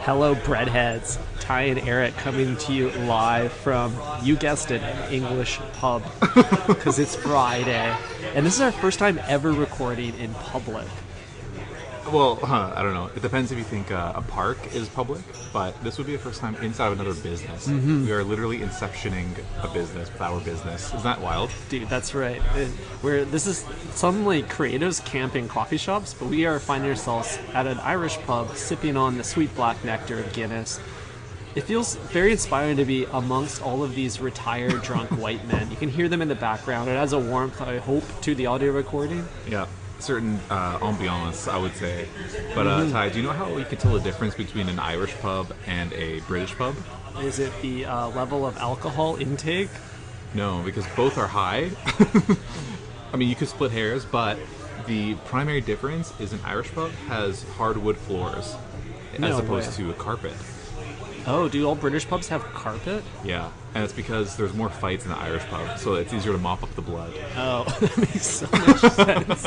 Hello, breadheads. Ty and Eric coming to you live from, you guessed it, an English pub. Because it's Friday. And this is our first time ever recording in public. Well, I don't know. It depends if you think a park is public, but this would be the first time inside of another business. We are literally inceptioning a business with our business. Isn't that wild? Dude, that's right. This is some like creatives camping coffee shops, but we are finding ourselves at an Irish pub sipping on the sweet black nectar of Guinness. It feels very inspiring to be amongst all of these retired drunk white men. You can hear them in the background. It adds a warmth, I hope, to the audio recording. Yeah. Certain ambiance, I would say. But Ty, do you know how we can tell the difference between an Irish pub and a British pub? Is it the level of alcohol intake? No, because both are high. I mean, you could split hairs, but the primary difference is an Irish pub has hardwood floors as opposed to a carpet. Oh, do all British pubs have carpet? Yeah, and it's because there's more fights in the Irish pub, so it's easier to mop up the blood. Oh, that makes so much sense.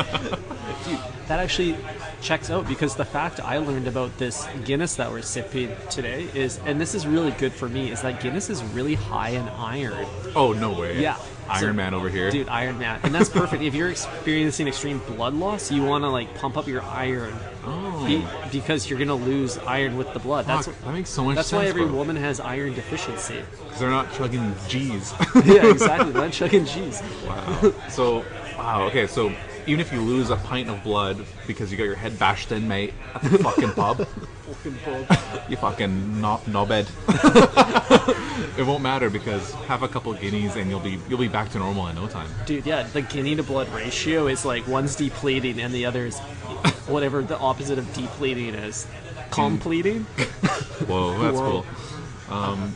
Dude, that actually checks out, because the fact I learned about this Guinness that we're sipping today is, and this is really good for me, is that Guinness is really high in iron. Oh, no way. Yeah. Iron Man over here. Dude, Iron Man. And that's perfect. If you're experiencing extreme blood loss, you want to like pump up your iron. Oh. Because you're going to lose iron with the blood. Fuck, that makes so much sense. That's why every bro. woman has iron deficiency. Because they're not chugging G's. Yeah, exactly. They're not chugging cheese. Wow. Okay, so even if you lose a pint of blood because you got your head bashed in, mate, at the fucking pub, you fucking knobhead. It won't matter because have a couple guineas and you'll be back to normal in no time. Dude, yeah, the guinea to blood ratio is like one's depleting and the other's whatever the opposite of depleting is. Completing? Whoa, that's cool.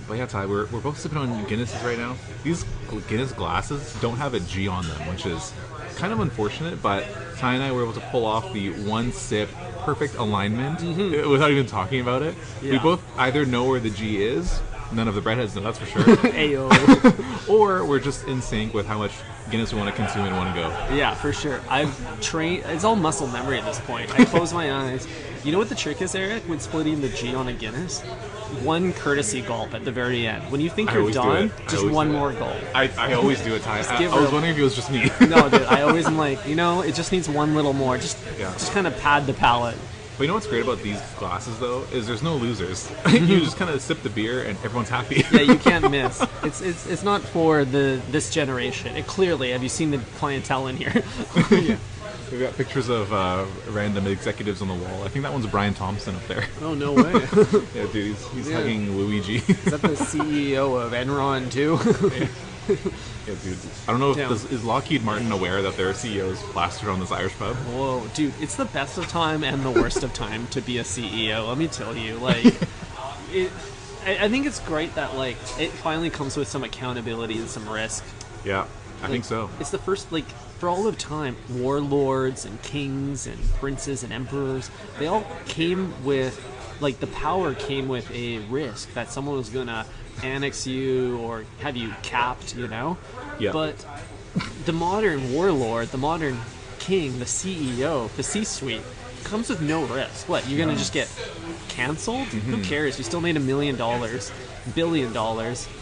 But yeah, Ty, we're both sipping on Guinnesses right now. These Guinness glasses don't have a G on them, which is kind of unfortunate, but Ty and I were able to pull off the one sip perfect alignment without even talking about it. Yeah. We both either know where the G is, none of the breadheads know, that's for sure. Ayo. Or we're just in sync with how much Guinness we want to consume in one go. Yeah, for sure. I've trained, it's all muscle memory at this point. I close my eyes. You know what the trick is, Eric, when splitting the G on a Guinness? One courtesy gulp at the very end. When you think you're done, just one more gulp. I always do it, Ty. I was wondering if it was just me. No, dude, I always am like, it just needs one little more. Just kind of pad the palate. But you know what's great about these glasses, though, is there's no losers. You just kind of sip the beer and everyone's happy. Yeah, you can't miss. It's not for this generation. Clearly, have you seen the clientele in here? Yeah. We've got pictures of random executives on the wall. I think that one's Brian Thompson up there. Oh, no way. Yeah, dude, he's hugging Luigi. Is that the CEO of Enron, too? Yeah, dude. I don't know if is Lockheed Martin aware that their CEO is plastered on this Irish pub? Whoa, dude, it's the best of time and the worst of time to be a CEO. Let me tell you, like, I think it's great that like it finally comes with some accountability and some risk. Yeah, I think so. It's the first, for all of time, warlords and kings and princes and emperors, they all came with, the power came with a risk that someone was gonna annex you or have you capped, Yeah. But the modern warlord, the modern king, the CEO, the C-suite, comes with no risk. What, you're gonna just get canceled? Who cares? You still made $1 million, $1 billion.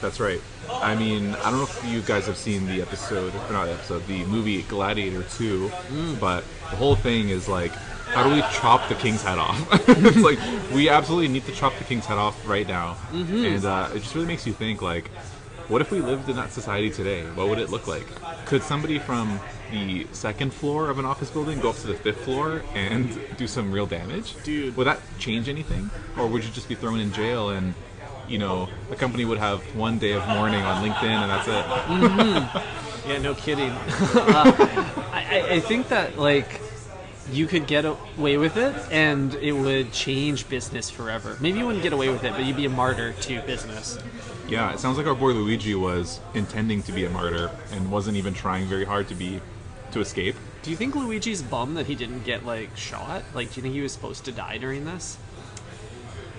That's right. I mean, I don't know if you guys have seen the movie Gladiator 2, but the whole thing is how do we chop the king's head off? It's we absolutely need to chop the king's head off right now. And it just really makes you think, what if we lived in that society today? What would it look like? Could somebody from the second floor of an office building go up to the 5th floor and do some real damage? Dude. Would that change anything? Or would you just be thrown in jail and the company would have one day of mourning on LinkedIn and that's it? Yeah, no kidding. I think that, you could get away with it and it would change business forever. Maybe you wouldn't get away with it, but you'd be a martyr to business. Yeah, it sounds like our boy Luigi was intending to be a martyr and wasn't even trying very hard to escape. Do you think Luigi's bummed that he didn't get, shot? Do you think he was supposed to die during this?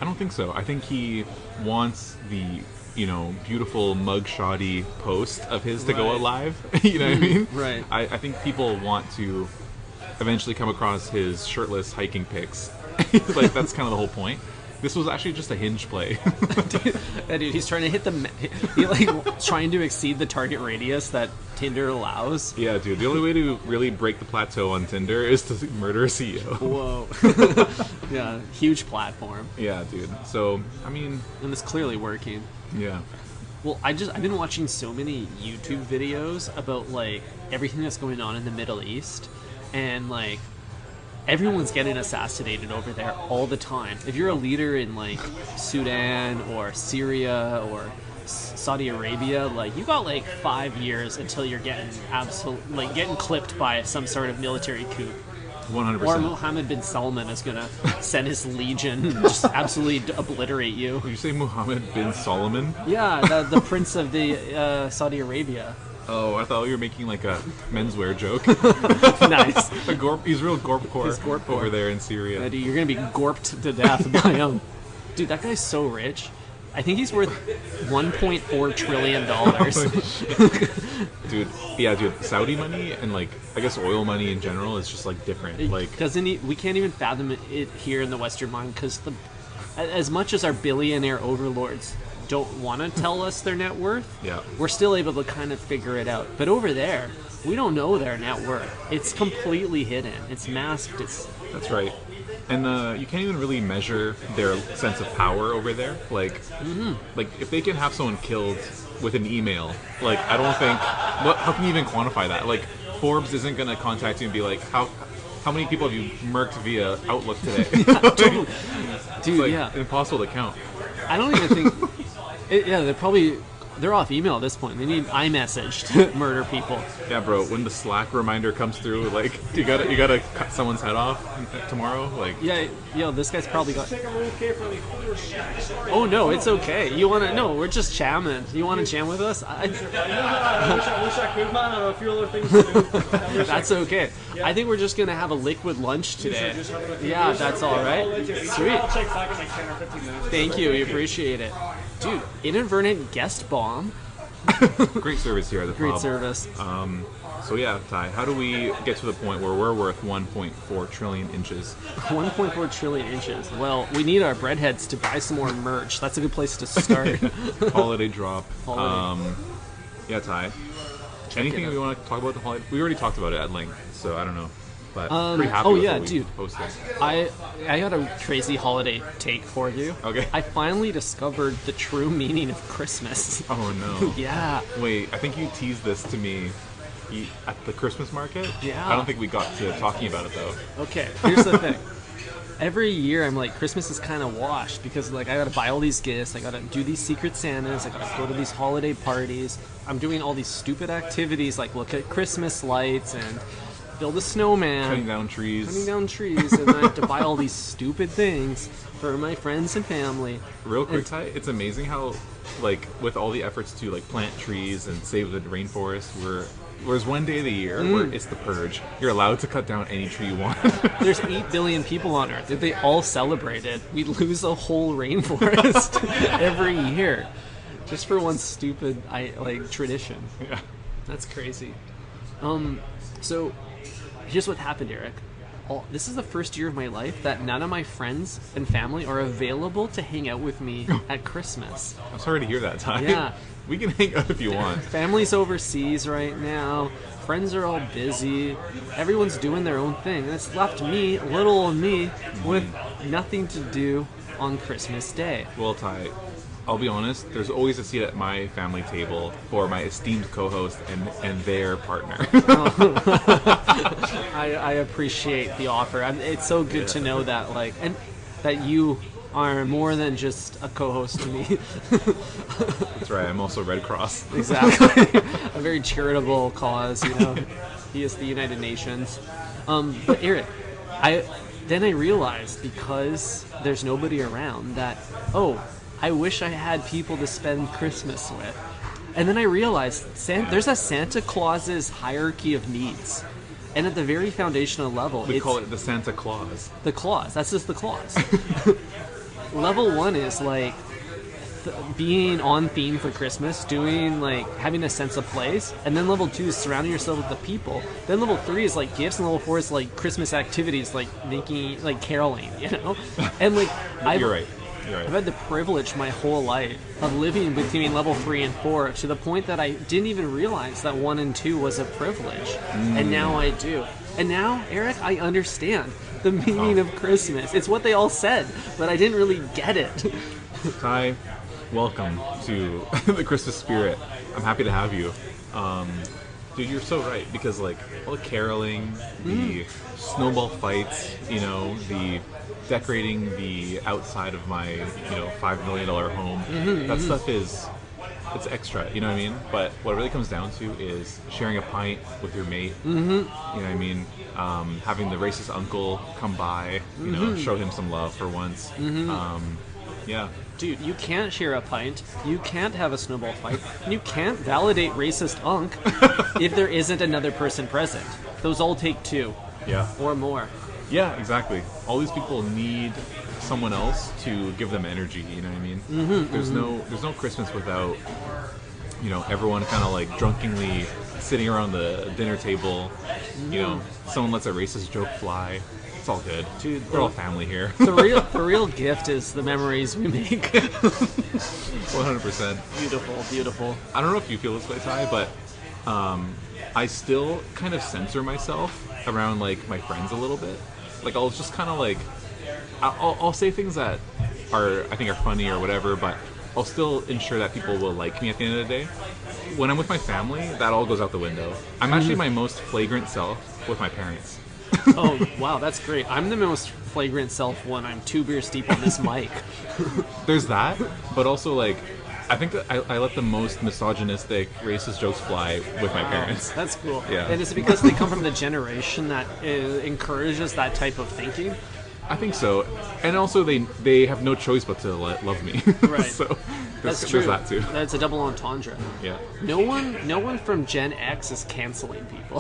I don't think so. I think he wants the, beautiful mugshotty post of his to go alive. You know what I mean? Right. I think people want to eventually come across his shirtless hiking pics. That's kind of the whole point. This was actually just a hinge play. Dude, he's trying to hit he like trying to exceed the target radius that Tinder allows. Yeah, dude. The only way to really break the plateau on Tinder is to murder a CEO. Whoa. Yeah, huge platform. Yeah, dude. So, I mean, and it's clearly working. Yeah. Well, I've been watching so many YouTube videos about like everything that's going on in the Middle East, and like everyone's getting assassinated over there all the time. If you're a leader in like Sudan or Syria or Saudi Arabia, like you got like 5 years until you're getting getting clipped by some sort of military coup. 100%. Or Mohammed bin Salman is gonna send his legion and just absolutely obliterate you. Did you say Mohammed bin Solomon? Yeah, the prince of the Saudi Arabia. Oh, I thought you were making like a menswear joke. Nice. He's real gorpcore He's gorpcore over there in Syria. Dude, you're gonna be gorped to death by him. Dude, that guy's so rich. I think he's worth $1.4 trillion. Dude, Saudi money and like I guess oil money in general is just like different. Like, we can't even fathom it here in the Western mind, because as much as our billionaire overlords don't want to tell us their net worth, yeah, we're still able to kind of figure it out. But over there, we don't know their net worth. It's completely hidden. It's masked. That's right. And you can't even really measure their sense of power over there. Like, like if they can have someone killed with an email, like I don't think. How can you even quantify that? Like, Forbes isn't gonna contact you and be like, how many people have you murked via Outlook today? Yeah, totally. Dude, like, yeah, impossible to count. I don't even think. They're off email at this point. They need iMessage to murder people. Yeah, bro. When the Slack reminder comes through, like you gotta cut someone's head off tomorrow. Like, yeah, this guy's probably got. Oh no, it's okay. You wanna? No, we're just jamming. You wanna jam with us? I wish I could, man. I have a few other things to do. That's okay. Yeah. I think we're just gonna have a liquid lunch today. Yeah, that's all right. Sweet. I'll check back in like 10 or 15 minutes. Thank you. We appreciate it. Dude, inadvertent guest bomb. Great service here at the Great pub. service. So yeah, Ty, how do we get to the point where we're worth 1.4 trillion inches? 1.4 trillion inches. Well, we need our breadheads to buy some more merch. That's a good place to start. Holiday drop. Holiday. Yeah, Ty. Anything we want to talk about the holiday? We already talked about it at length, so I don't know. But pretty happy with what we posted. I got a crazy holiday take for you. Okay. I finally discovered the true meaning of Christmas. Oh no. Yeah. Wait, I think you teased this to me at the Christmas market. Yeah. I don't think we got to talking about it though. Okay, here's the thing. Every year I'm like, Christmas is kind of washed because like I gotta buy all these gifts, I gotta do these secret Santas, I gotta go to these holiday parties. I'm doing all these stupid activities like look at Christmas lights and build a snowman, cutting down trees, and I have to buy all these stupid things for my friends and family. Real quick, Ty, it's amazing how, like, with all the efforts to like plant trees and save the rainforest, there's one day of the year where it's the purge. You're allowed to cut down any tree you want. There's 8 billion people on Earth. If they all celebrated, we'd lose a whole rainforest every year, just for one stupid tradition. Yeah, that's crazy. So. Here's what happened, Eric. This is the first year of my life that none of my friends and family are available to hang out with me at Christmas. I'm sorry to hear that, Ty. Yeah. We can hang out if you want. Family's overseas right now. Friends are all busy. Everyone's doing their own thing. And it's left me, little old me, with nothing to do on Christmas Day. Well, Ty, I'll be honest, there's always a seat at my family table for my esteemed co-host and their partner. I appreciate the offer. It's so good to know that, and that you are more than just a co-host to me. That's right, I'm also Red Cross. Exactly. A very charitable cause, He is the United Nations. But Eric, I realized, because there's nobody around, that, I wish I had people to spend Christmas with. And then I realized there's a Santa Claus's hierarchy of needs. And at the very foundational level, we call it the Santa Claus. The clause. That's just the clause. Level 1 is being on theme for Christmas, doing having a sense of place. And then level 2 is surrounding yourself with the people. Then level 3 is gifts, and level 4 is Christmas activities, making caroling, And You're right. Right. I've had the privilege my whole life of living between level 3 and 4 to the point that I didn't even realize that 1 and 2 was a privilege. And now I do. And now, Eric, I understand the meaning of Christmas. It's what they all said, but I didn't really get it. Ty, welcome to the Christmas spirit. I'm happy to have you. Dude, you're so right, because like all the caroling, the snowball fights, you know, the decorating the outside of my, you know, $5 million home, that stuff it's extra, you know what I mean? But what it really comes down to is sharing a pint with your mate, you know what I mean? Having the racist uncle come by, you know, show him some love for once. Yeah. Dude, you can't share a pint, you can't have a snowball fight, and you can't validate racist unk if there isn't another person present. Those all take 2 Yeah. or more. Yeah, exactly. All these people need someone else to give them energy, you know what I mean? There's no Christmas without, you know, everyone kind of like drunkenly sitting around the dinner table, you know, someone lets a racist joke fly. It's all good. Dude, we're all family here. the real gift is the memories we make. 100%. Beautiful, beautiful. I don't know if you feel this way, Ty, but I still kind of censor myself around like my friends a little bit. Like I'll just kind of like I'll say things that I think are funny or whatever, but I'll still ensure that people will like me at the end of the day. When I'm with my family, that all goes out the window. I'm actually my most flagrant self with my parents. Oh, wow, that's great. I'm the most flagrant self when I'm 2 beers deep on this mic. There's that, but also like I think that I let the most misogynistic, racist jokes fly with my parents. That's cool. Yeah. And it's because they come from the generation that encourages that type of thinking. I think so, and also they have no choice but to love me. Right. So That's true. there's that too. That's a double entendre. Yeah. No one from Gen X is canceling people.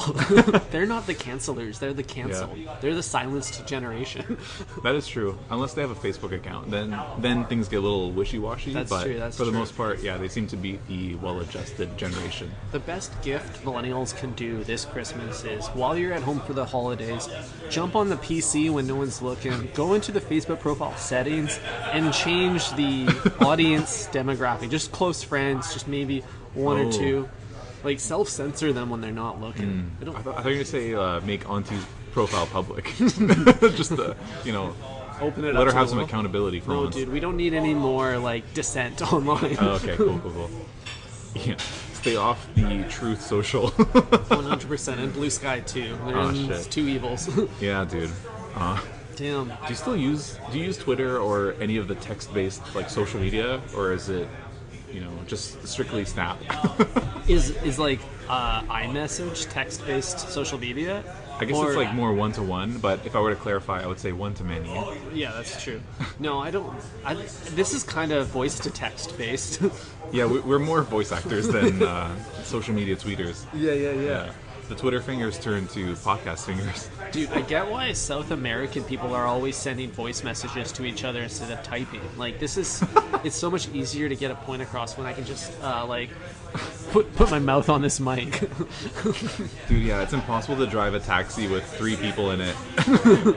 They're not the cancelers. They're the canceled. Yeah. They're the silenced generation. That is true. Unless they have a Facebook account, then things get a little wishy-washy. That's but true, that's for the true. most part, yeah, they seem to be the well-adjusted generation. The best gift millennials can do this Christmas is, while you're at home for the holidays, jump on the PC when no one's looking, go into the Facebook profile settings, and change the audience demographic. Just close friends, just maybe 1 or 2. Like, self-censor them when they're not looking. They don't- I thought you were going to say make Auntie's profile public. Just to, you know, Open it let up her to have the some world. accountability for No, once. dude, we don't need any more, like, dissent online. Oh, okay, cool. Yeah, stay off the Truth Social. 100%, and Blue Sky too. Oh, There's shit. 2 evils. Yeah, dude. Damn. Do you still use Twitter or any of the text-based like social media, or is it, you know, just strictly Snap? Is like iMessage text-based social media? I guess Or- it's like more one-to-one, but if I were to clarify, I would say one-to-many. Yeah, that's true. No, I don't. This is kind of voice-to-text based. Yeah, we're more voice actors than social media tweeters. Yeah. The Twitter fingers turn to podcast fingers. Dude, I get why South American people are always sending voice messages to each other instead of typing. Like, this is, it's so much easier to get a point across when I can just, like, put my mouth on this mic. Dude, yeah, it's impossible to drive a taxi with 3 people in it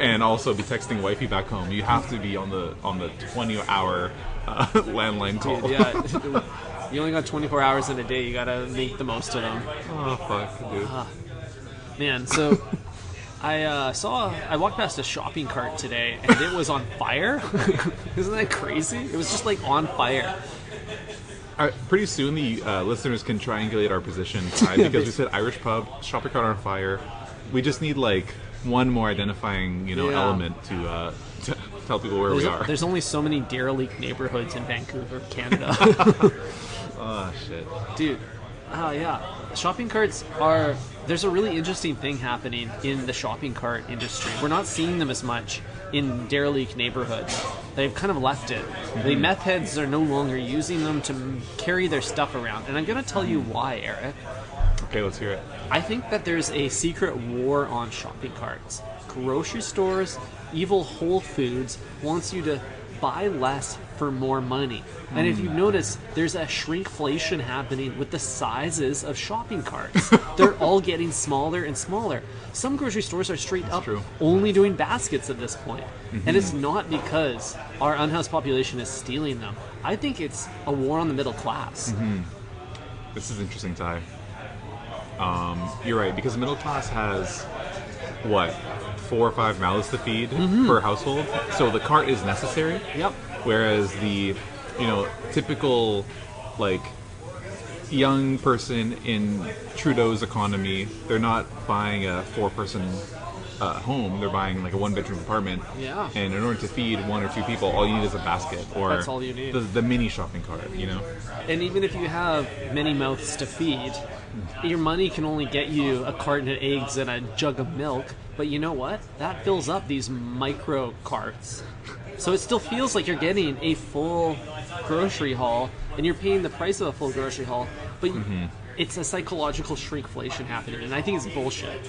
and also be texting wifey back home. You have to be on the 20-hour landline call. Dude, yeah. You only got 24 hours in a day. You gotta make the most of them. Oh, fuck, dude. Man, so I walked past a shopping cart today, and it was on fire. Isn't that crazy? It was just like on fire. Pretty soon the listeners can triangulate our position, Ty, because we said Irish pub, shopping cart on fire. We just need like one more identifying, you know, Yeah. element to tell people where we are. There's only so many derelict neighborhoods in Vancouver, Canada. Oh shit. Dude, yeah. Shopping carts are... There's a really interesting thing happening in the shopping cart industry. We're not seeing them as much in derelict neighborhoods. They've kind of left it. The meth heads are no longer using them to carry their stuff around. And I'm going to tell you why, Eric. Okay, let's hear it. I think that there's a secret war on shopping carts. Grocery stores, evil Whole Foods wants you to buy less for more money. And if you notice, there's a shrinkflation happening with the sizes of shopping carts. They're all getting smaller and smaller. Some grocery stores are straight up true. only doing baskets at this point. And it's not because our unhoused population is stealing them. I think it's a war on the middle class. This is interesting, Ty. You're right, because the middle class has, what, 4 or 5 mouths to feed per household. So the cart is necessary. Yep. Whereas the, typical, like, young person in Trudeau's economy, they're not buying a 4-person home. They're buying like a 1-bedroom apartment. Yeah. And in order to feed 1 or 2 people, all you need is a basket or That's all you need. The mini shopping cart. And even if you have many mouths to feed, your money can only get you a carton of eggs and a jug of milk. But you know what? That fills up these micro carts. So it still feels like you're getting a full grocery haul, and you're paying the price of a full grocery haul. But it's a psychological shrinkflation happening, and I think it's bullshit.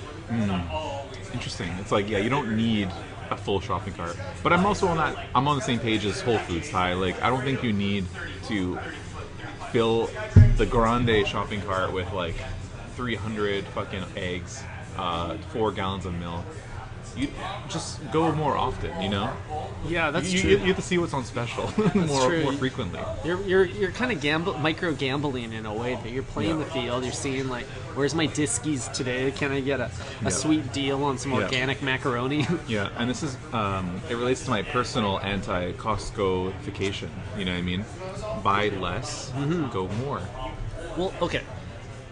Interesting. It's like, yeah, you don't need a full shopping cart. But I'm also I'm on the same page as Whole Foods, Ty. Like, I don't think you need to fill the grande shopping cart with like 300 fucking eggs, 4 gallons of milk. You just go more often, Yeah, that's you, true. You have to see what's on special more frequently. You're kind of micro gambling in a way. That you're playing the field. You're seeing like, where's my Diskies today? Can I get a sweet deal on some organic macaroni? Yeah, and this is it relates to my personal anti-Costco-fication. You know what I mean? Buy less, go more. Well, okay.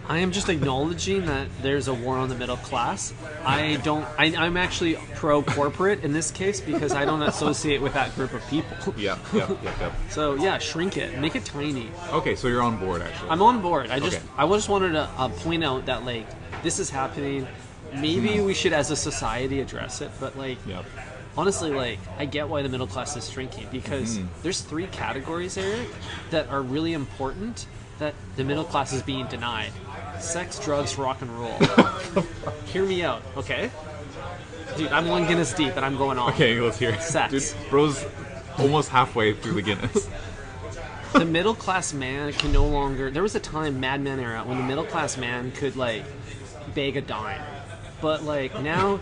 I am just acknowledging that there's a war on the middle class. I'm actually pro-corporate in this case because I don't associate with that group of people. Yep. So yeah, shrink it, make it tiny. Okay, so you're on board actually. I'm on board. I just Okay. wanted to point out that like this is happening. Maybe we should, as a society, address it. But like, honestly, like I get why the middle class is shrinking because there's 3 categories, Eric, that are really important that the middle class is being denied. Sex, drugs, rock and roll. Hear me out, okay? Dude, I'm 1 Guinness deep and I'm going on. Okay, let's hear it. Sex. Dude, bro's almost halfway through the Guinness. The middle class man can no longer... There was a time, Mad Men era, when the middle class man could, like, beg a dime. But, like, now,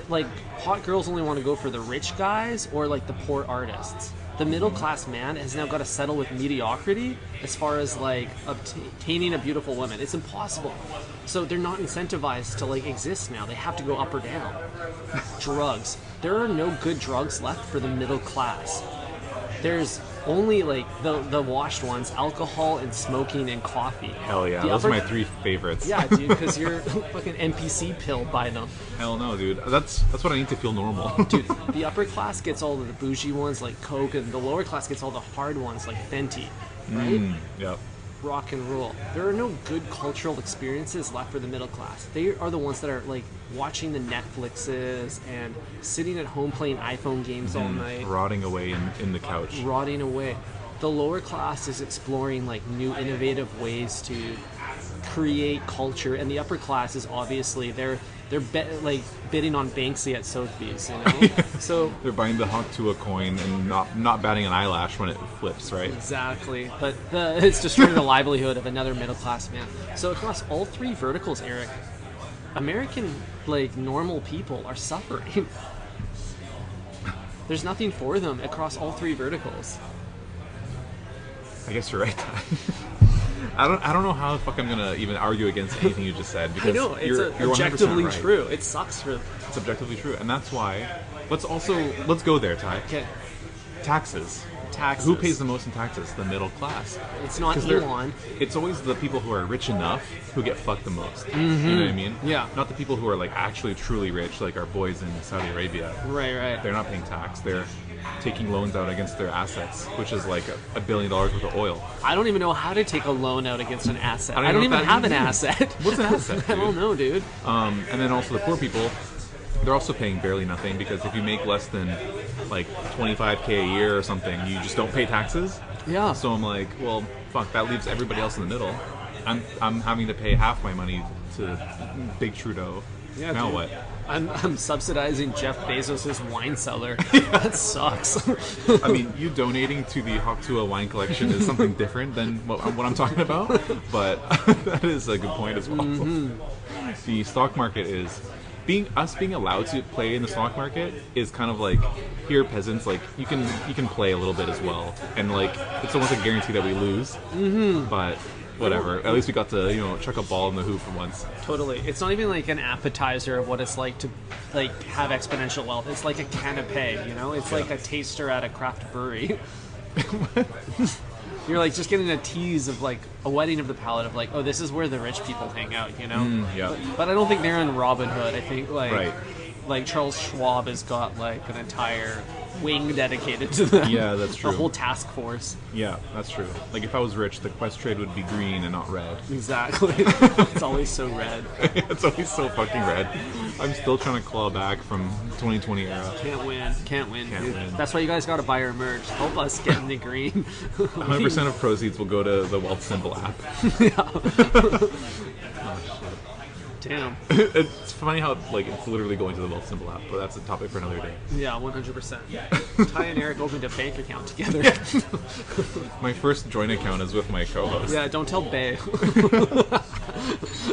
like, hot girls only want to go for the rich guys or, like, the poor artists. The middle class man has now got to settle with mediocrity as far as like obtaining a beautiful woman. It's impossible. So they're not incentivized to like exist now. They have to go up or down. Drugs. There are no good drugs left for the middle class. There's only like the washed ones: alcohol and smoking and coffee. Hell yeah, those are my 3 favorites. Yeah, dude, because you're fucking NPC pilled by them. Hell no, dude. That's what I need to feel normal. Dude, the upper class gets all of the bougie ones like Coke, and the lower class gets all the hard ones like Fenty, right? Yep. Rock and roll. There are no good cultural experiences left for the middle class. They are the ones that are like watching the Netflixes and sitting at home playing iPhone games all night. Rotting away in the couch. Rotting away. The lower class is exploring like new innovative ways to create culture, and the upper class is obviously they're bidding on Banksy at Sotheby's, So They're buying the Hawk Tuah coin and not batting an eyelash when it flips, right? exactly, but it's destroying the livelihood of another middle class man. So across all 3 verticals, Eric, American like normal people are suffering. There's nothing for them across all 3 verticals. I guess you're right. I don't know how the fuck I'm gonna even argue against anything you just said because I know it's you're 100% objectively right. true. It sucks for. It's objectively true, and that's why. Let's go there, Ty. Okay. Taxes. Taxes. Who pays the most in taxes? The middle class. It's not 'Cause Elon. It's always the people who are rich enough who get fucked the most. You know what I mean? Yeah. Not the people who are like actually truly rich, like our boys in Saudi Arabia. Right. They're not paying tax. They're taking loans out against their assets, which is like $1 billion worth of oil. I don't even know how to take a loan out against an asset. I don't know even what that have an means. asset. What's an asset? I don't know, dude. And then also the poor people, they're also paying barely nothing because if you make less than like $25K a year or something, you just don't pay taxes. Yeah. So I'm like, well, fuck, that leaves everybody else in the middle. I'm having to pay half my money to Big Trudeau Yeah, Now dude. what? I'm subsidizing Jeff Bezos' wine cellar. That sucks. I mean, you donating to the Hoktua wine collection is something different than what I'm talking about, but that is a good point as well. The stock market is being allowed to play in the stock market is kind of like, here peasants, like you can play a little bit as well, and like it's almost a guarantee that we lose. But whatever. At least we got to chuck a ball in the hoop for once. Totally. It's not even like an appetizer of what it's like to like have exponential wealth. It's like a canapé, It's like a taster at a craft brewery. You're like just getting a tease of like a wedding of the palate of like, oh, this is where the rich people hang out, Yeah. But I don't think they're in Robin Hood. I think Right. like Charles Schwab has got like an entire wing dedicated to them. Yeah, that's true. A whole task force. Yeah, that's true. Like if I was rich, the quest trade would be green and not red. Exactly. It's always so red. It's always so fucking red. I'm still trying to claw back from 2020 era. Can't win. Can't Dude. win. That's why you guys got to buy our merch. Help us get in the green. 100% of proceeds will go to the Wealth Symbol app. Damn. It's funny how like it's literally going to the Wealth Symbol app, but that's a topic for another day. Yeah, 100%. Ty and Eric opened a bank account together. My first joint account is with my co-host. Yeah, don't tell Bay.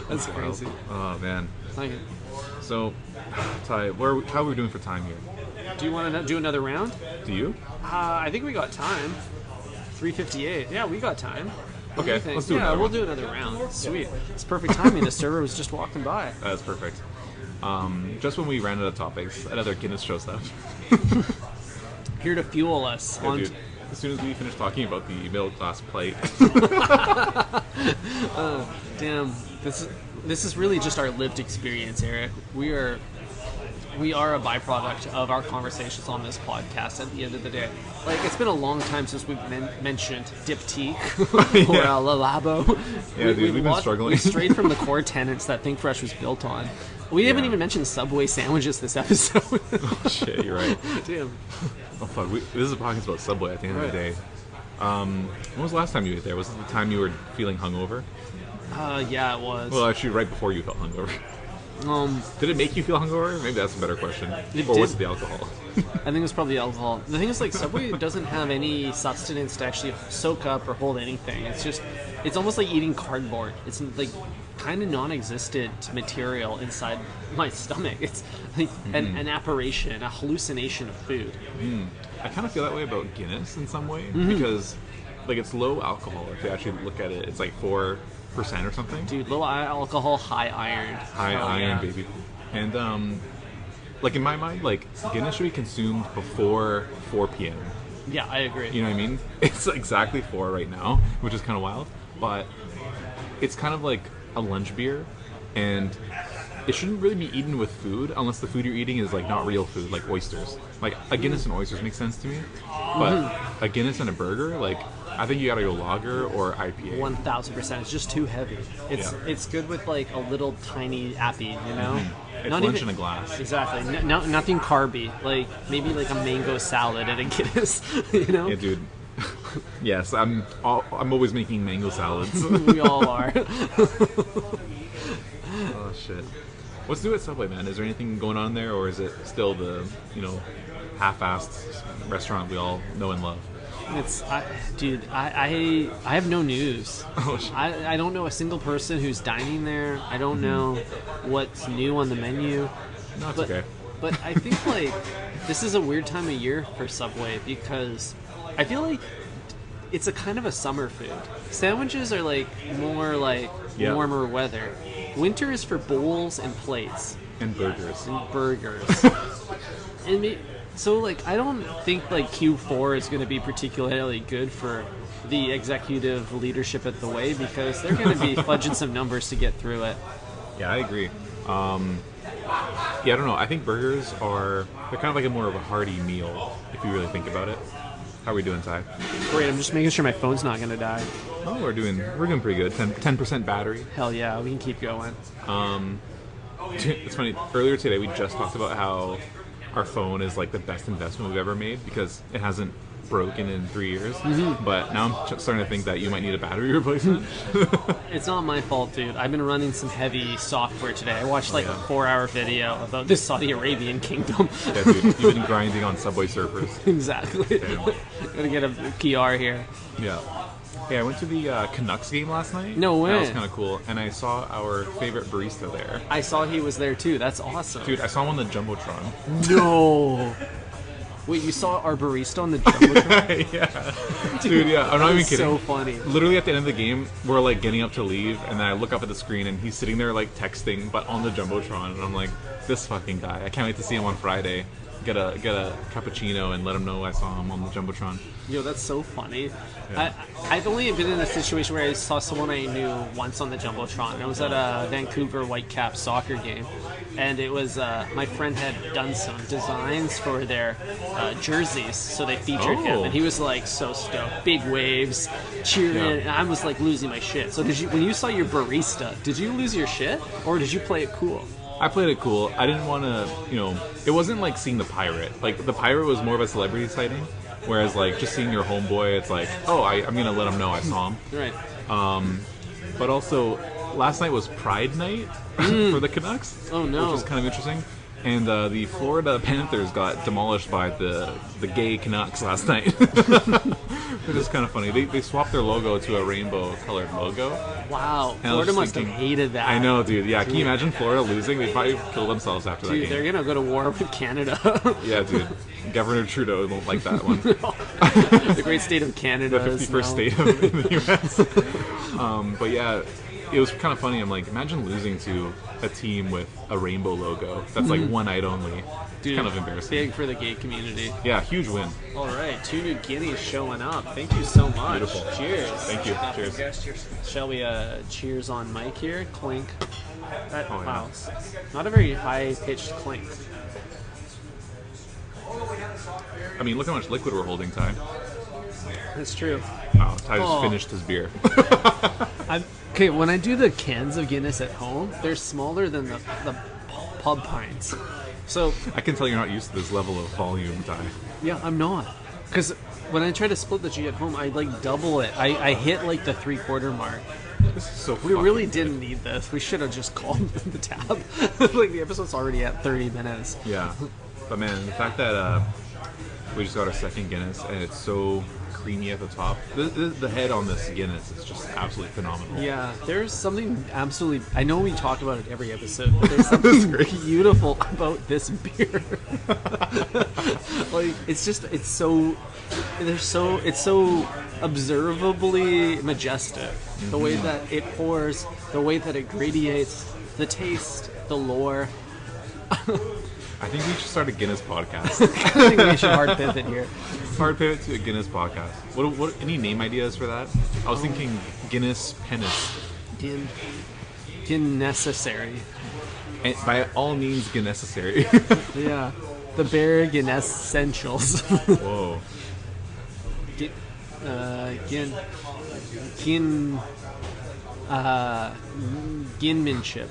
That's crazy. Oh man. Okay. So, Ty, how are we doing for time here? Do you want to do another round? Do you? I think we got time. 3:58. Yeah, we got time. What do you Okay, think? let's do Yeah, another we'll one. do another round. Sweet. It's perfect timing. The server was just walking by. That's perfect. Just when we ran out of topics, another Guinness shows up. Here to fuel us. Yeah, dude, as soon as we finish talking about the middle class plight, Damn, this is really just our lived experience, Eric. We are a byproduct of our conversations on this podcast at the end of the day. Like, it's been a long time since we've mentioned diptyque or lalabo. Yeah, dude, we've been struggling. We strayed from the core tenets that Think Fresh was built on. We haven't even mentioned Subway sandwiches this episode. oh shit, you're right. Damn. Oh fuck, this is a podcast about Subway at the end of the day. When was the last time you ate there? Was it the time you were feeling hungover? Yeah, it was. Well, actually, right before you felt hungover. Did it make you feel hungover? Maybe that's a better question. It Or was did. it the alcohol? I think it was probably alcohol. The thing is, like, Subway doesn't have any sustenance to actually soak up or hold anything. It's almost like eating cardboard. It's like kind of non-existent material inside my stomach. It's like an apparition, a hallucination of food. I kind of feel that way about Guinness in some way because, like, it's low alcohol. If you actually look at it, it's like 4% or something. Dude, low alcohol, high iron. High Hell iron, yeah. baby. And like in my mind, like Guinness should be consumed before 4 p.m. Yeah, I agree. You know what I mean? It's exactly 4 right now, which is kind of wild. But it's kind of like a lunch beer, and it shouldn't really be eaten with food unless the food you're eating is like not real food, like oysters. Like a Guinness and oysters make sense to me, but a Guinness and a burger, like I think you gotta go lager or IPA. 1000%. It's just too heavy. It's good with like a little tiny appy, you know. It's lunch in a glass. Exactly. Nothing carby. Like maybe like a mango salad at a Guinness, you know. Yeah, dude. Yes, I'm always making mango salads. We all are. Oh shit. What's new at Subway, man? Is there anything going on there, or is it still the half-assed restaurant we all know and love? Dude, I have no news. Oh, shit. I don't know a single person who's dining there. I don't know what's new on the menu. No, it's But- okay. But I think like this is a weird time of year for Subway because I feel like it's a kind of a summer food. Sandwiches are like more like Yeah. warmer weather. Winter is for bowls and plates And burgers. and burgers. So like I don't think like Q4 is going to be particularly good for the executive leadership at the Way because they're going to be fudging some numbers to get through it. Yeah, I agree. Yeah, I don't know. I think burgers they're kind of like more of a hearty meal if you really think about it. How are we doing, Ty? Great, I'm just making sure my phone's not going to die. Oh, we're doing pretty good. 10% battery. Hell yeah, we can keep going. It's funny. Earlier today, we just talked about how our phone is like the best investment we've ever made because it hasn't broken in 3 years. But now I'm starting to think that you might need a battery replacement. It's not my fault, dude. I've been running some heavy software today. I watched like a 4-hour video about the Saudi Arabian kingdom. Yeah, dude, you've been grinding on Subway Surfers. Exactly. Damn. Gotta get a PR here. Yeah. Hey, I went to the Canucks game last night. No way. That was kind of cool. And I saw our favorite barista there. I saw he was there too. That's awesome. Dude, I saw him on the Jumbotron. No. Wait, you saw our barista on the Jumbotron? Yeah. Dude, yeah. I'm not even kidding. So funny. Literally at the end of the game, we're like getting up to leave, and then I look up at the screen, and he's sitting there like texting, but on the Jumbotron. And I'm like, this fucking guy. I can't wait to see him on Friday. Get a cappuccino and let him know I saw him on the Jumbotron. Yo, that's so funny. Yeah. I've only been in a situation where I saw someone I knew once on the Jumbotron. I was at a Vancouver Whitecaps soccer game, and it was my friend had done some designs for their jerseys, so they featured him, and he was like so stoked, big waves, cheering, and I was like losing my shit. So when you saw your barista, did you lose your shit, or did you play it cool? I played it cool. I didn't want to, it wasn't like seeing the pirate. Like, the pirate was more of a celebrity sighting, whereas, like, just seeing your homeboy, it's like, oh, I'm going to let him know I saw him. Right. But also, last night was Pride Night for the Canucks. Oh, no. Which was kind of interesting. And the Florida Panthers got demolished by the gay Canucks last night. Which is kind of funny. They swapped their logo to a rainbow-colored logo. Wow. And Florida must have hated that. I know, dude. Yeah, can you imagine Florida losing? They'd probably kill themselves after that Dude, game. they're going to go to war with Canada. Yeah, dude. Governor Trudeau won't like that one. The great state of Canada. The 51st state in the U.S. But yeah, it was kind of funny. I'm like, imagine losing to a team with a rainbow logo. That's like one night only. Dude, it's kind of embarrassing. Big for the gay community. Yeah, huge win. All right, 2 new guineas showing up. Thank you so much. Beautiful. Cheers. Thank you. Cheers. Shall we cheers on mic here? Clink. yeah. Wow. Not a very high-pitched clink. I mean, look how much liquid we're holding, Ty. That's true. Wow, Ty just finished his beer. Okay, when I do the cans of Guinness at home, they're smaller than the pub pints. So I can tell you're not used to this level of volume, Ty. yeah, I'm not. Because when I try to split the G at home, I like double it. I hit like the 3/4 mark. This is so We really didn't need this. We should have just called the tab. Like, the episode's already at 30 minutes. Yeah. But man, the fact that we just got our second Guinness and it's so creamy at the top. The head on this Guinness is just absolutely phenomenal. Yeah, there's something absolutely... I know we talk about it every episode, but there's something beautiful about this beer. Like, it's so observably majestic. The way that it pours, the way that it gradiates, the taste, the lore. I think we should start a Guinness podcast. I think we should hard pivot here. Hard pivot to a Guinness podcast. What any name ideas for that? I was thinking Guinness Penis. Necessary. And by all means, Guinnessary. Yeah. The bare Guinness essentials. Whoa. Ginmanship.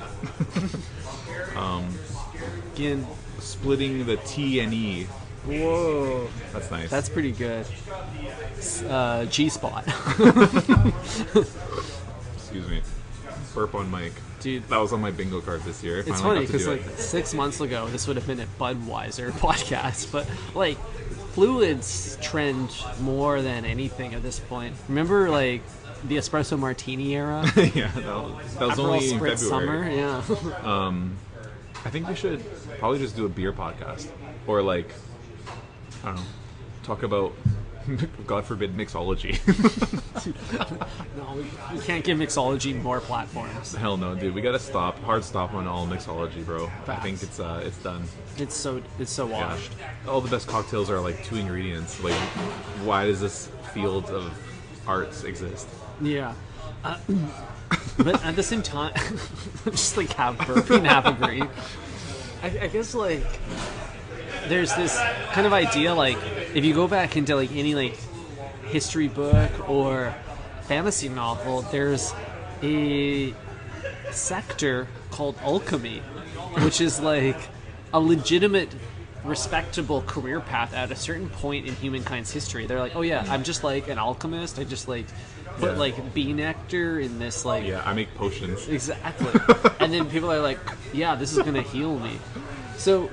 Splitting the T and E. Whoa. That's nice. That's pretty good. G-spot. Excuse me. Burp on mic. Dude. That was on my bingo card this year. It's funny because like 6 months ago, this would have been a Budweiser podcast, but like fluids trend more than anything at this point. Remember like the espresso martini era? Yeah, that was only in February. Summer, yeah. I think we should probably just do a beer podcast. Or like, I don't know, talk about, God forbid, mixology. No, we can't give mixology more platforms. Hell no, dude. We gotta hard stop on all mixology, bro. Facts. I think it's done. It's so washed. Yeah. All the best cocktails are like 2 ingredients. Like, why does this field of arts exist? Yeah. But at the same time, just like half burping, half agree. I guess like there's this kind of idea like if you go back into like any like history book or fantasy novel, there's a sector called alchemy, which is like a legitimate respectable career path at a certain point in humankind's history. They're like, oh yeah, I'm just like an alchemist. I just like put like bee nectar in this like Yeah, I make potions. exactly. And then people are like, yeah, this is gonna heal me. So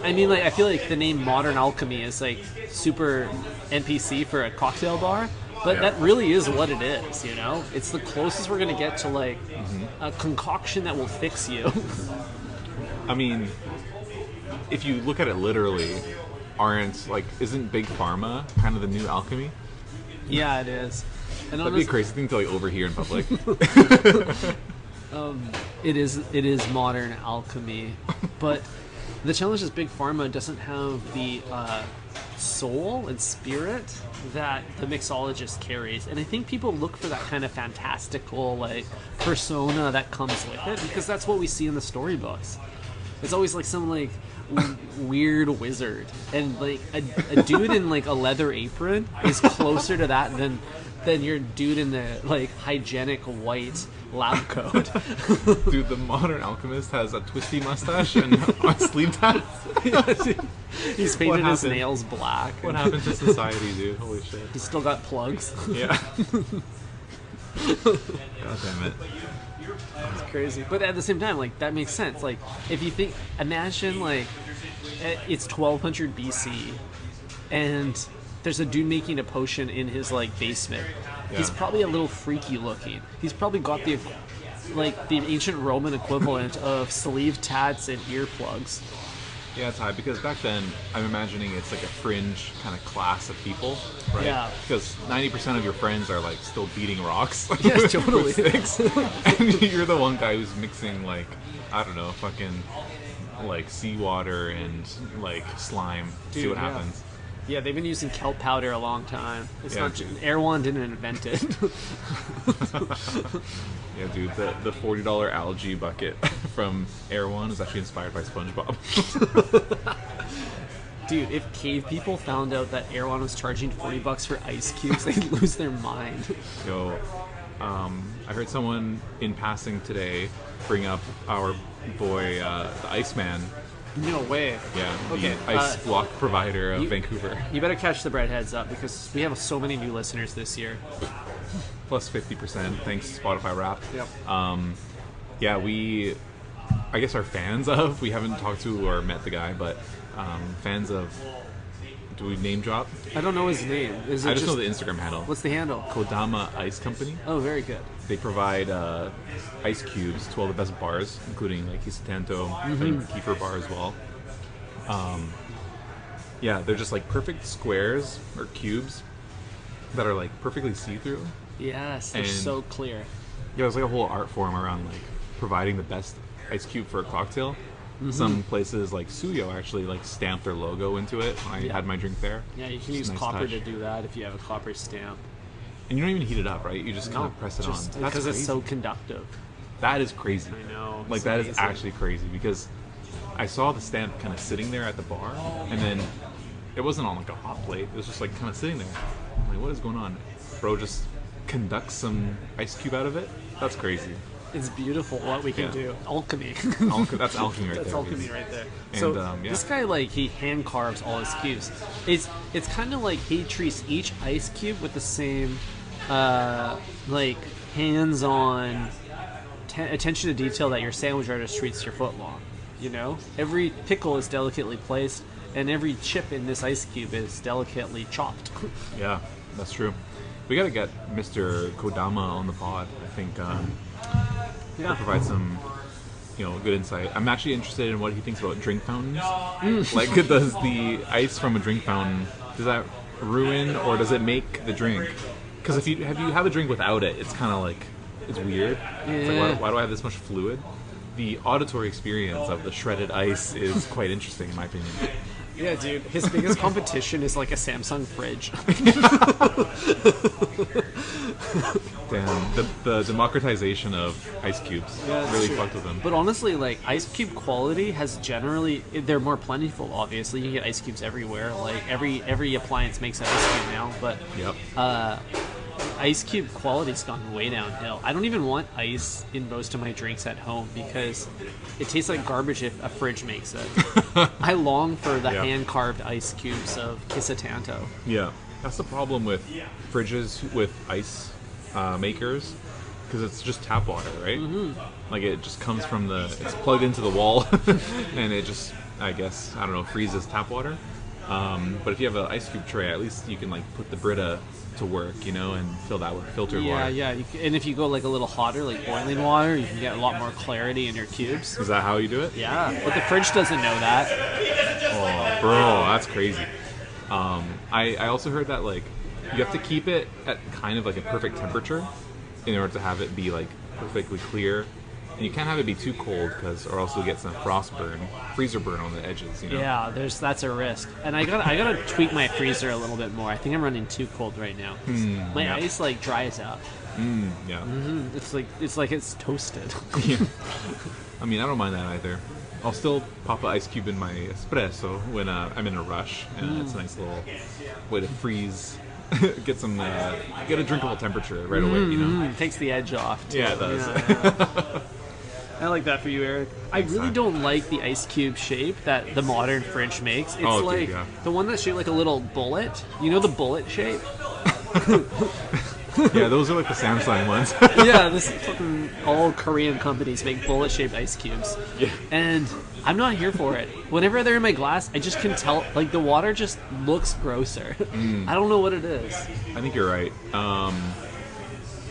I mean, like, I feel like the name Modern Alchemy is like super NPC for a cocktail bar, but that really is what it is, you know? It's the closest we're gonna get to like a concoction that will fix you. I mean, if you look at it literally, isn't Big Pharma kind of the new alchemy? Yeah, it is. And That'd be a crazy thing to like overhear in public. It is modern alchemy, but the challenge is Big Pharma doesn't have the soul and spirit that the mixologist carries, and I think people look for that kind of fantastical like persona that comes with it because that's what we see in the storybooks. It's always like some like weird wizard, and like a dude in like a leather apron is closer to that than your dude in the like hygienic white lab coat. Dude, the Modern Alchemist has a twisty mustache and sleeve tats. He's painted his nails black. What happened to society, dude? Holy shit. He's still got plugs. Yeah. God damn it. It's crazy. But at the same time, like, that makes sense. Like, if you think, imagine, like, it's 1200 BC, and there's a dude making a potion in his, like, basement. Yeah. He's probably a little freaky looking. He's probably got the ancient Roman equivalent of sleeve tats and earplugs. Yeah, it's high because back then I'm imagining it's like a fringe kind of class of people, right? Yeah. Because 90% of your friends are like still beating rocks. Yeah, totally. With sticks. And you're the one guy who's mixing like, I don't know, fucking like seawater and like slime. Dude, see what yeah. happens. Yeah, they've been using kelp powder a long time. It's Yeah, not dude. Erewhon didn't invent it. Yeah, dude, the $40 algae bucket from Erewhon is actually inspired by SpongeBob. Dude, if cave people found out that Erewhon was charging $40 for ice cubes, they'd lose their mind. Yo, I heard someone in passing today bring up our boy, the Iceman. No way. Yeah, Okay, the ice block provider of Vancouver. You better catch the breadheads up because we have so many new listeners this year. Plus 50%, thanks Spotify Wrapped. Yep. Yeah, we, I guess, are fans of, we haven't talked to or met the guy, but fans of, do we name drop? I don't know his name. Is it I just know the Instagram handle. What's the handle? Kodama Ice Company. Oh, very good. They provide ice cubes to all the best bars, including like Hisatanto, I think Kiefer Bar as well. Yeah, they're just like perfect squares or cubes that are like perfectly see-through. Yes, they're And- so clear. Yeah, there's like a whole art form around like providing the best ice cube for a cocktail. Some places like Suyo actually like stamp their logo into it when I had my drink there. Yeah, you can Just use a nice copper touch. to do that if you have a copper stamp. And you don't even heat it up, right? You just kind of press it on. That's because it's crazy. so conductive. That is crazy. I know. Like it's that is amazing. actually crazy because I saw the stamp kind of sitting there at the bar, and then it wasn't on like a hot plate. It was just like kind of sitting there. I'm like, what is going on? Bro just conducts some ice cube out of it. That's crazy. It's beautiful what we can Yeah. do. Alchemy. That's alchemy right That's there. alchemy dude. right there. And, So yeah. this guy, like, he hand carves all his cubes. It's kind of like he treats each ice cube with the same, like, hands-on attention to detail that your sandwich artist treats your footlong. You know, every pickle is delicately placed, and every chip in this ice cube is delicately chopped. Yeah, that's true. We gotta get Mr. Kodama on the pod. I think he'll provide some, good insight. I'm actually interested in what he thinks about drink fountains. Like, does the ice from a drink fountain, does that ruin or does it make the drink? Because if you have a drink without it, it's kind of like, it's weird. It's like, why do I have this much fluid? The auditory experience of the shredded ice is quite interesting, in my opinion. Yeah, dude. His biggest competition is like a Samsung fridge. Damn, the democratization of ice cubes really fucked with him. But honestly, like, ice cube quality has generally, they're more plentiful, obviously. You can get ice cubes everywhere. Like, every appliance makes an ice cube now. But Yep. ice cube quality's gone way downhill. I don't even want ice in most of my drinks at home because it tastes like garbage if a fridge makes it. I long for the hand-carved ice cubes of Kisatanto. Yeah, that's the problem with fridges with ice makers, because it's just tap water, right? Like it just comes from it's plugged into the wall, and it just, I guess, I don't know, freezes tap water. But if you have an ice cube tray, at least you can like put the Brita to work, and fill that with filtered water. Yeah. And if you go like a little hotter, like boiling water, you can get a lot more clarity in your cubes. Is that how you do it? Yeah, but the fridge doesn't know that. Oh, bro, that's crazy. I also heard that like you have to keep it at kind of like a perfect temperature in order to have it be like perfectly clear. And you can't have it be too cold, or else you'll get some freezer burn on the edges. Yeah, that's a risk. And I gotta tweak my freezer a little bit more. I think I'm running too cold right now. My ice like dries up. Yeah. It's like it's toasted. Yeah. I mean, I don't mind that either. I'll still pop an ice cube in my espresso when I'm in a rush, and it's a nice little way to freeze. Get a drinkable temperature right away. It takes the edge off too. Yeah, it does. Yeah. I like that for you, Eric. I really don't like the ice cube shape that the modern fridge makes. It's the one that's shaped like a little bullet. You know the bullet shape? Yeah, those are like the Samsung ones. Yeah, this fucking all Korean companies make bullet-shaped ice cubes. Yeah. And I'm not here for it. Whenever they're in my glass, I just can tell, like, the water just looks grosser. I don't know what it is. I think you're right.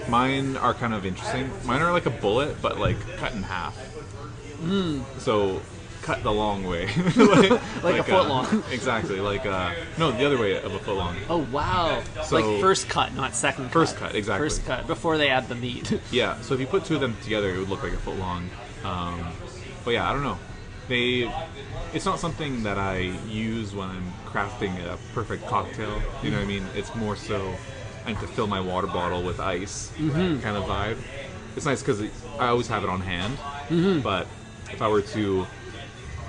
Mine are kind of interesting. Mine are like a bullet, but like cut in half. So cut the long way. like a foot long. Exactly. No, the other way of a foot long. Oh, wow. So, like first cut, not second cut. First cut, exactly. First cut, before they add the meat. Yeah, so if you put two of them together, it would look like a foot long. But yeah, I don't know. It's not something that I use when I'm crafting a perfect cocktail. You know what I mean? It's more so I need to fill my water bottle with ice kind of vibe. It's nice because I always have it on hand. But if I were to,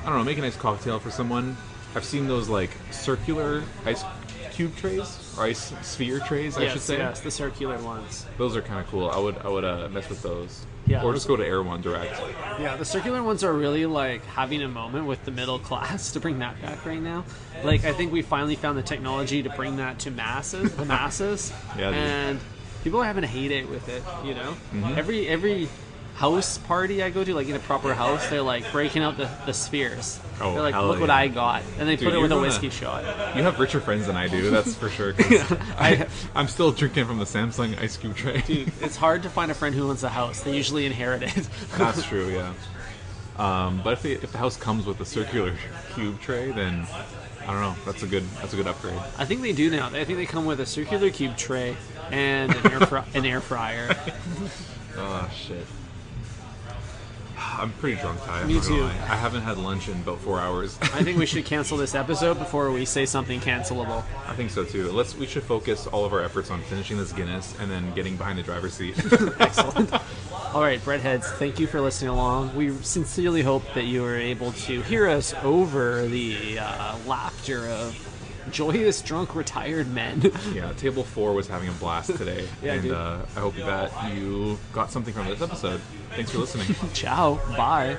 I don't know, make a nice cocktail for someone, I've seen those like circular ice cube trays, or ice sphere trays, I should say. Yes, the circular ones. Those are kind of cool. I would mess with those. Yeah. Or just go to Air One direct. Yeah, the circular ones are really like having a moment with the middle class to bring that back right now. Like, I think we finally found the technology to bring that to the masses. Yeah, dude. And people are having a heyday with it, Every house party I go to, like in a proper house, they're like breaking out the spheres. Oh, they're like, hell look what yeah. I got. And they Dude, put it with a you're whiskey shot. You have richer friends than I do, that's for sure. 'Cause I'm still drinking from the Samsung ice cube tray. Dude, it's hard to find a friend who owns a house. They usually inherit it. That's true, yeah. But if the house comes with a circular cube tray, then I don't know. That's a good upgrade. I think they do now. I think they come with a circular cube tray and an air fryer. Oh shit. I'm pretty drunk, Ty. Me too. I haven't had lunch in about 4 hours. I think we should cancel this episode before we say something cancelable. I think so too. We should focus all of our efforts on finishing this Guinness and then getting behind the driver's seat. Excellent. All right, Breadheads, thank you for listening along. We sincerely hope that you were able to hear us over the laughter of joyous, drunk, retired men. Yeah, Table 4 was having a blast today. Yeah, and dude. I hope that you got something from this episode. Thanks for listening. Ciao. Bye.